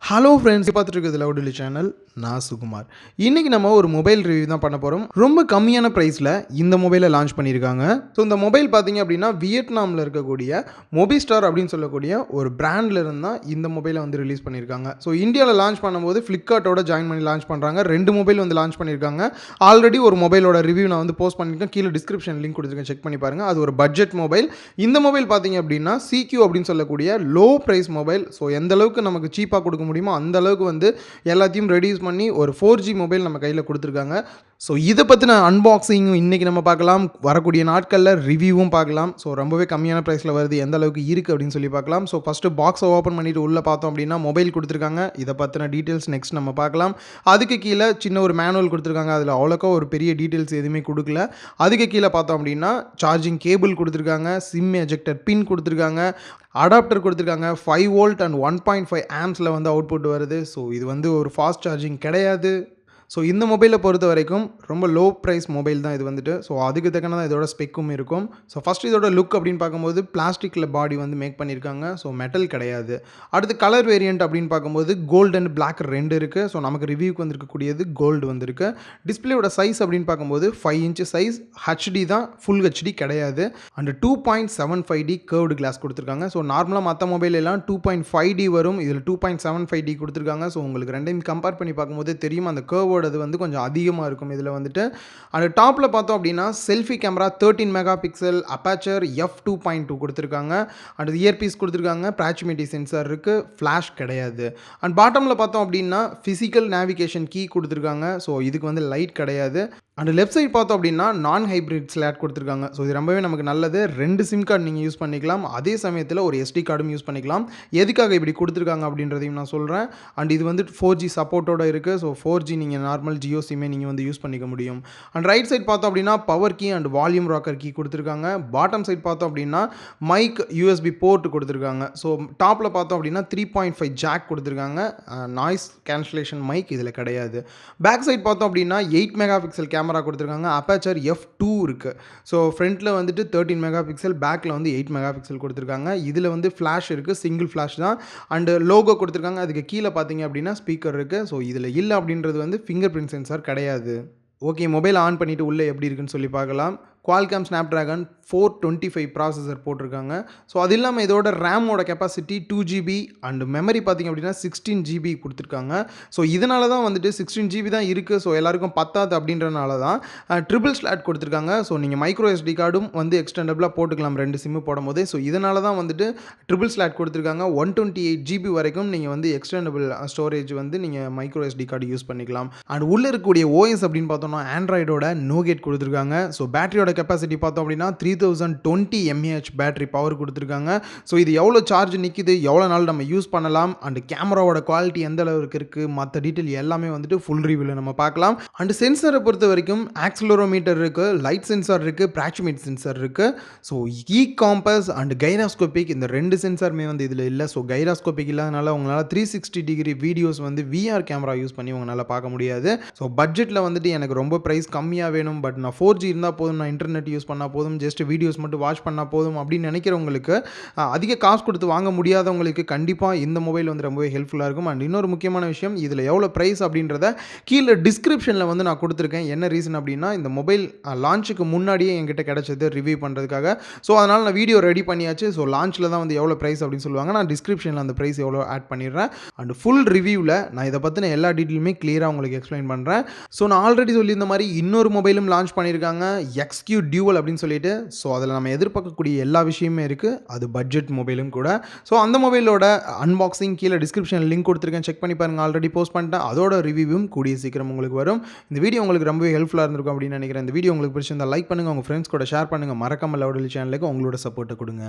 Hello friends, பார்த்துட்டு இருக்கிறது loud ஒலி சேனல். நான் சுகுமார். இன்றைக்கி நம்ம ஒரு மொபைல் ரிவ்யூ தான் பண்ண போகிறோம். ரொம்ப கம்மியான ப்ரைஸில் இந்த மொபைலை லான்ச் பண்ணியிருக்காங்க. ஸோ இந்த மொபைல் பார்த்தீங்க அப்படின்னா வியட்நாமில் இருக்கக்கூடிய மொபிஸ்டார் அப்படின்னு சொல்லக்கூடிய ஒரு பிராண்டில் இருந்தால் இந்த மொபைலை வந்து ரிலீஸ் பண்ணியிருக்காங்க. ஸோ இந்தியாவில் லான்ச் பண்ணும்போது ஃப்ளிப்கார்ட்டோட ஜாயின் பண்ணி லான்ச் பண்ணுறாங்க. 2 மொபைல் வந்து லான்ச் பண்ணியிருக்காங்க. ஆல்ரெடி ஒரு மொபைலோட ரிவ்யூ நான் வந்து போஸ்ட் பண்ணியிருக்கேன். கீழே டிஸ்கிரிப்ஷன் லிங்க் கொடுத்துருக்கேன், செக் பண்ணி பாருங்கள். அது ஒரு பட்ஜெட் மொபைல். இந்த மொபைல் பார்த்தீங்க அப்படின்னா CQ அப்படின்னு சொல்லக்கூடிய லோ ப்ரைஸ் மொபைல். ஸோ எந்த அளவுக்கு நமக்கு சீப்பாக கொடுக்க முடியுமோ அந்த அளவுக்கு வந்து எல்லாத்தையும் ரெடியூஸ் பண்ணி ஒரு 4G மொபைல் நம்ம கையில் கொடுத்துருக்காங்க. ஸோ இதை பற்றின அன்பாக்சிங்கும் இன்றைக்கி நம்ம பார்க்கலாம். வரக்கூடிய நாட்களில் ரிவ்யூவும் பார்க்கலாம். ஸோ ரொம்பவே கம்மியான ப்ரைஸில் வருது, எந்த அளவுக்கு இருக்குது அப்படின்னு சொல்லி பார்க்கலாம். ஸோ ஃபஸ்ட்டு பாக்ஸை ஓப்பன் பண்ணிவிட்டு உள்ளே பார்த்தோம் அப்படின்னா மொபைல் கொடுத்துருக்காங்க. இதை பற்றின டீட்டெயில்ஸ் நெக்ஸ்ட் நம்ம பார்க்கலாம். அதுக்கு கீழே சின்ன ஒரு மேனுவல் கொடுத்துருக்காங்க. அதில் அவ்வளோக்கா ஒரு பெரிய டீட்டெயில்ஸ் எதுவுமே கொடுக்கல. அதுக்கு கீழே பார்த்தோம் அப்படின்னா சார்ஜிங் கேபிள் கொடுத்துருக்காங்க, சிம் எஜெக்டர் பின் கொடுத்துருக்காங்க, அடாப்டர் கொடுத்துருக்காங்க. 5 வோல்ட் அண்ட் 1.5 ஆம்ஸில் வந்து அவுட்புட் வருது. ஸோ இது வந்து ஒரு ஃபாஸ்ட் சார்ஜிங் கிடையாது. ஸோ இந்த மொபைலை பொறுத்த வரைக்கும் ரொம்ப லோ ப்ரைஸ் மொபைல் தான் இது வந்துட்டு. ஸோ அதுக்கு தக்கன தான் இதோட ஸ்பெக்கும் இருக்கும். ஸோ ஃபஸ்ட் இதோட லுக் அப்படின்னு பார்க்கும்போது பிளாஸ்டிக்கில் பாடி வந்து மேக் பண்ணியிருக்காங்க. ஸோ மெட்டல் கிடையாது. அடுத்து கலர் வேரியண்ட் அப்படின்னு பார்க்கும்போது கோல்டு அண்ட் பிளாக் 2 இருக்குது. ஸோ நமக்கு ரிவ்யூக்கு வந்துருக்கக்கூடியது கோல்டு வந்திருக்கு. டிஸ்பிளேயோட சைஸ் அப்படின்னு பார்க்கும்போது 5 இன்ச் சைஸ், HD தான், ஃபுல் HD கிடையாது. அண்ட் 2.75D கர்வ்டு கிளாஸ் கொடுத்துருக்காங்க. ஸோ நார்மலாக மற்ற மொபைல் எல்லாம் 2.5D வரும், இதில் 2.75D கொடுத்துருக்காங்க. ஸோ உங்களுக்கு ரெண்டையும் கம்பேர் பண்ணி பார்க்கும்போது தெரியும் அந்த கர்வ் அது வந்து கொஞ்சம் அதிகமாக இருக்கும் இதில் வந்துட்டு. அந்த டாப்பில் பார்த்தோம் அப்படின்னா selfie camera 13 mega pixel, aperture f2.2 கொடுத்துருக்காங்க. அண்ட் இயர்பீஸ் கொடுத்துருக்காங்க, ப்ராக்சிமிட்டி சென்சார் இருக்குது, ஃப்ளாஷ் கிடையாது. அண்ட் பாட்டமில் பார்த்தோம் அப்படின்னா ஃபிசிக்கல் நேவிகேஷன் கீ கொடுத்துருக்காங்க. ஸோ இதுக்கு வந்து லைட் கிடையாது. அண்ட் லெஃப்ட் சைட் பார்த்தோம் அப்படின்னா நான் ஹைப்ரிட் ஸ்லாட் கொடுத்துருக்காங்க. ஸோ இது ரொம்பவே நமக்கு நல்லது. 2 சிம் கார்டு நீங்கள் யூஸ் பண்ணிக்கலாம், அதே சமயத்தில் ஒரு SD கார்டும் யூஸ் பண்ணிக்கலாம். எதுக்காக இப்படி கொடுத்துருக்காங்க அப்படின்றதையும் நான் சொல்கிறேன். அண்ட் இது வந்து 4G சப்போர்ட்டோட இருக்குது. ஸோ 4G நீங்கள் நார்மல் ஜியோ சிம்மே நீங்கள் வந்து யூஸ் பண்ணிக்க முடியும். அண்ட் ரைட் சைட் பார்த்தோம் அப்படின்னா power key and volume rocker key கொடுத்துருக்காங்க. பாட்டம் சைட் பார்த்தோம் அப்படின்னா மைக் USB போர்ட் கொடுத்துருக்காங்க. ஸோ டாப்பில் பார்த்தோம் அப்படின்னா 3.5 ஜாக் கொடுத்துருக்காங்க. நாய்ஸ் கேன்சலேஷன் மைக் இதில் கிடையாது. பேக் சைட் பார்த்தோம் அப்படின்னா 8 மெகா பிக்சல் கேமரா கொடுத்துருக்காங்க. அப்பாச்சர் f2 இருக்குது. ஸோ ஃப்ரண்ட்டில் வந்துட்டு 13 மெகா பிக்சல், பேக்கில் வந்து 8 மெகா பிக்சல் கொடுத்துருக்காங்க. இதில் வந்து ஃப்ளாஷ் இருக்குது, சிங்கிள் ஃப்ளாஷ் தான். அண்டு லோகோ கொடுத்துருக்காங்க. அதுக்கு கீழே பார்த்தீங்க அப்படின்னா ஸ்பீக்கர் இருக்குது. ஸோ இதில் இல்லை அப்படின்றது வந்து ஃபிங்கர் பிரிண்ட் சென்சார் கிடையாது. ஓகே, மொபைல் ஆன் பண்ணிவிட்டு உள்ளே எப்படி இருக்குன்னு சொல்லி பார்க்கலாம். Qualcomm Snapdragon 425 ப்ராசஸர் போட்டிருக்காங்க. ஸோ அது இல்லாமல் இதோட ரேமோட கெப்பாசிட்டி 2GB அண்ட் மெமரி பார்த்திங்க அப்படின்னா 16GB கொடுத்துருக்காங்க. ஸோ இதனால தான் வந்துட்டு 16GB தான் இருக்குது. ஸோ எல்லாருக்கும் பத்தாது அப்படின்றனால தான் ட்ரிபிள் ஸ்லாட் கொடுத்துருக்காங்க. ஸோ நீங்கள் மைக்ரோ SD கார்டும் வந்து எக்ஸ்டெண்டபிளாக போட்டுக்கலாம் 2 சிம்மு போடும்போது. ஸோ இதனால தான் வந்துட்டு ட்ரிபிள் ஸ்லாட் கொடுத்துருக்காங்க. 128GB வரைக்கும் நீங்கள் வந்து எக்ஸ்டெண்டபிள் ஸ்டோரேஜ் வந்து நீங்கள் மைக்ரோ SD கார்டு யூஸ் பண்ணிக்கலாம். அண்ட் உள்ளே இருக்கக்கூடிய OS அப்படின்னு பார்த்தோம்னா ஆண்ட்ராய்டோட நோகேட் கொடுத்துருக்காங்க. ஸோ பேட்டரியோட கெப்பாசிட்டி பார்த்தோம் அப்படின்னா 3020 mAh பேட்டரி பவர் கொடுத்துருக்காங்க. ஸோ இது எவ்வளோ சார்ஜ் நிற்கிது, எவ்வளோ நாள் நம்ம யூஸ் பண்ணலாம், அண்ட் கேமராவோட குவாலிட்டி எந்த அளவுக்கு இருக்குது, மற்ற டீட்டெயில் எல்லாமே வந்துட்டு ஃபுல் ரிவ்யூவில் நம்ம பார்க்கலாம். அண்ட் சென்சரை பொறுத்த வரைக்கும் ஆக்சிலரோமீட்டர் இருக்குது, லைட் சென்சார் இருக்குது, ப்ராக்சிமிட்டி சென்சார் இருக்குது. ஸோ காம்பஸ் அண்ட் கைராஸ்கோபிக் இந்த 2 சென்சாருமே வந்து இதில் இல்லை. ஸோ கைராஸ்கோபிக் இல்லாதனால உங்களால் 360 டிகிரி வீடியோஸ் வந்து VR கேமரா யூஸ் பண்ணி உங்களால் பார்க்க முடியாது. ஸோ பட்ஜெட்டில் வந்துட்டு எனக்கு ரொம்ப ப்ரைஸ் கம்மியாக வேணும், பட் நான் 4G இருந்தால் போதும், நான் இன்டர்நெட் யூஸ் பண்ணால் போதும், ஜஸ்ட் வீடியோஸ் மட்டும் வாட்ச் பண்ணால் போதும் அப்படின்னு நினைக்கிறவங்களுக்கு, அதிக காசு கொடுத்து வாங்க முடியாதவங்களுக்கு கண்டிப்பாக இந்த மொபைல் வந்து ரொம்பவே ஹெல்ப்ஃபுல்லாக இருக்கும். அண்ட் இன்னொரு முக்கியமான விஷயம், இதில் எவ்வளோ ப்ரைஸ் அப்படின்றத கீழே டிஸ்கிரிப்ஷனில் வந்து நான் கொடுத்துருக்கேன். என்ன ரீசன் அப்படின்னா இந்த மொபைல் லான்ச்சுக்கு முன்னாடியே என்கிட்ட கிடைச்சது ரிவ்யூ பண்ணுறதுக்காக. ஸோ அதனால் நான் வீடியோ ரெடி பண்ணியாச்சு. ஸோ லான்ச்சில் தான் வந்து எவ்வளோ ப்ரைஸ் அப்படின்னு சொல்லுவாங்க. நான் டிஸ்கிரிப்ஷனில் அந்த ப்ரைஸ் எவ்வளோ ஆட் பண்ணிடுறேன். அண்ட் ஃபுல் ரிவ்யூவில் நான் இதை பற்றின எல்லா டீட்டெயிலுமே கிளியராக உங்களுக்கு எக்ஸ்பிளைன் பண்ணுறேன். ஸோ நான் ஆல்ரெடி சொல்லியிருந்த மாதிரி இன்னொரு மொபைலும் லான்ச் பண்ணியிருக்காங்க, XQ டியூவல் அப்படின்னு சொல்லிட்டு. ஸோ அதில் நம்ம எதிர்பார்க்கக்கூடிய எல்லா விஷயமே இருக்குது. அது பட்ஜெட் மொபைலும் கூட. ஸோ அந்த மொபைலோட அன்பாக்சிங் கீழே டிஸ்கிரிப்ஷன் லிங்க் கொடுத்துருக்கேன், செக் பண்ணி பாருங்கள். ஆல்ரெடி போஸ்ட் பண்ணிட்டேன். அதோட ரிவ்யூவும் கூடிய சீக்கிரம் உங்களுக்கு வரும். இந்த வீடியோ உங்களுக்கு ரொம்பவே ஹெல்ப்ஃபுல்லாக இருந்திருக்கும் அப்படின்னு நினைக்கிறேன். இந்த வீடியோ உங்களுக்கு பிடிச்சிருந்தா லைக் பண்ணுங்கள், உங்கள் ஃப்ரெண்ட்ஸ் கூட ஷேர் பண்ணுங்கள். மறக்காமல் லவுட் ஒலி சேனலுக்கு உங்களோட சப்போர்ட்டை கொடுங்க.